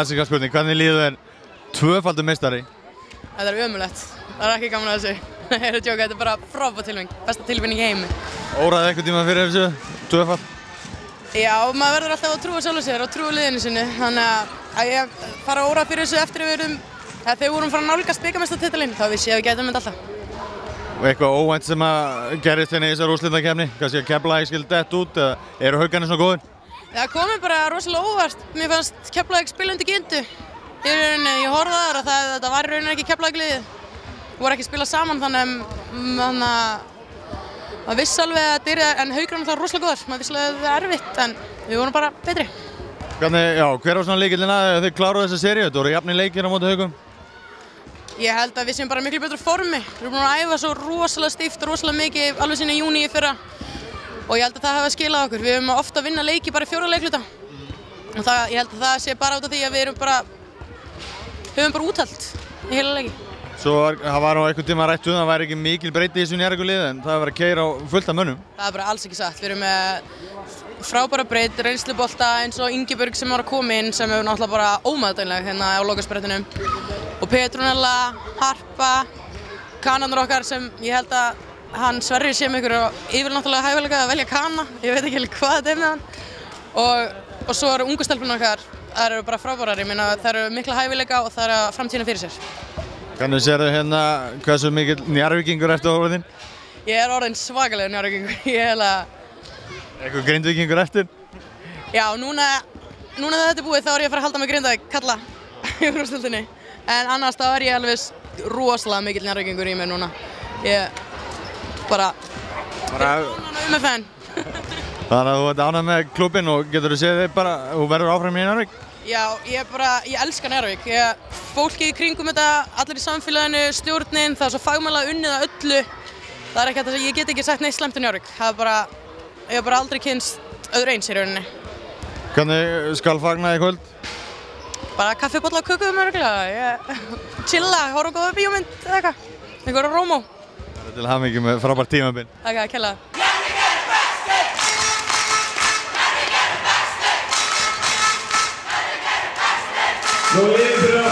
Klassíska spurning, hvernig líður þér tvöfaldur meistari? Þetta ömurlegt. Það ekki gaman að þessu. Þetta er bara frábær tilfinning, besta tilfinning í heimi. Óraði eitthvað tíma fyrir þessu tvöfall? Já, maður verður alltaf að trúa sjálfu sér og trúa liðinu sinni. Þannig að ég fara að óra fyrir þessu eftir þegar við vorum frá nálgast bikarmeistaratitilinn, þá vissi ég að við gætum þetta alltaf. Og eitthvað óvænt sem að gerist hérna í þessari úrslitakeppni? Kannski að Keflavík skildi detta út eða eru Haukarnir svona góðir? Það komið bara rosalega óvart. Mér fannst Keflavík spila undir gildu. Ég horfði á þar að þetta var í rauninni ekki Keflavík-liðið. Við vorum ekki að spila saman þannig að maður vissi alveg að þetta er, en Haukar náttúrulega rosalega góðar. Maður vissi alveg að það er erfitt, en við vorum bara betri. Hver var svona lykillinn að þið kláruðu þessa seríu? Þetta voru jafnir leikir á móti Haukum? Ég held að við séum bara miklu betra formi. Við erum búin að æfa svo rosalega stíft, rosalega mikið, alveg síðan í júní í fyrra. Og ég held að það hafi skilað okkur. Við höfum ofta að vinna leiki bara í 4 leikluta. Og ég held að það sé bara út af því að við höfum bara úthald í heila leiki. Svo það var á einhvern tíma rætt það væri ekki mikil breyti í þessu Njarðvíkurliði en það var að keyra á fullt af mönnum. Það er bara alls ekki satt. Við erum með frábæra breyt, reynslubolta eins og Ingibjörg sem var að koma inn sem er náttúrulega bara ómeðdæmileg hérna á lokasprettinum. Og Petronella, Harpa, kanarnir okkar sem ég held að hann Sverrir sé með ykkur og yfirnáttúrulega hæfileika að velja kana. Ég veit ekki hvað þetta er með hann. Og svo eru ungu stelpurnar okkar, það eru bara frábærar. Ég meina það eru mikla hæfileika og það eru framtíðina fyrir sér. Hvernig sérðu hérna hversu mikill Njarðvíkingur ertu orðinn? Ég er orðinn svakalegur Njarðvíkingur. Ég held að... Eitthvað Grindvíkingur eftir? Já, núna þegar þetta er búið þá er ég að fara að halda með Grindavík, kalla í úrvalsdeildinni. En annars þá er ég alveg rosalega mikill Njarðvíkingur í mér núna. Ég bara með fenn. Þannig að þú ert ánægð með klubbinn og getur þú séð þig bara, þú verður áfram í Njarðvík? Já, ég elska Njarðvík. Fólki í kringum þetta, allir í samfélaginu, stjórnin, það er svo fagmannlega unnið að öllu. Það er ekki að ég get ekki sagt neitt slæmt um Njarðvík. Ég hef bara aldrei kynnst öðru eins í rauninni. Hvernig skal fagna í kvöld? Bara kaffibolla og kökuðum örgulega. Chilla, horfa á góða bíómynd eða eitthvað. Einhverja rómó. Það er til hamingju með frábært tímabil. Takk að kella. Nú liður fyrir að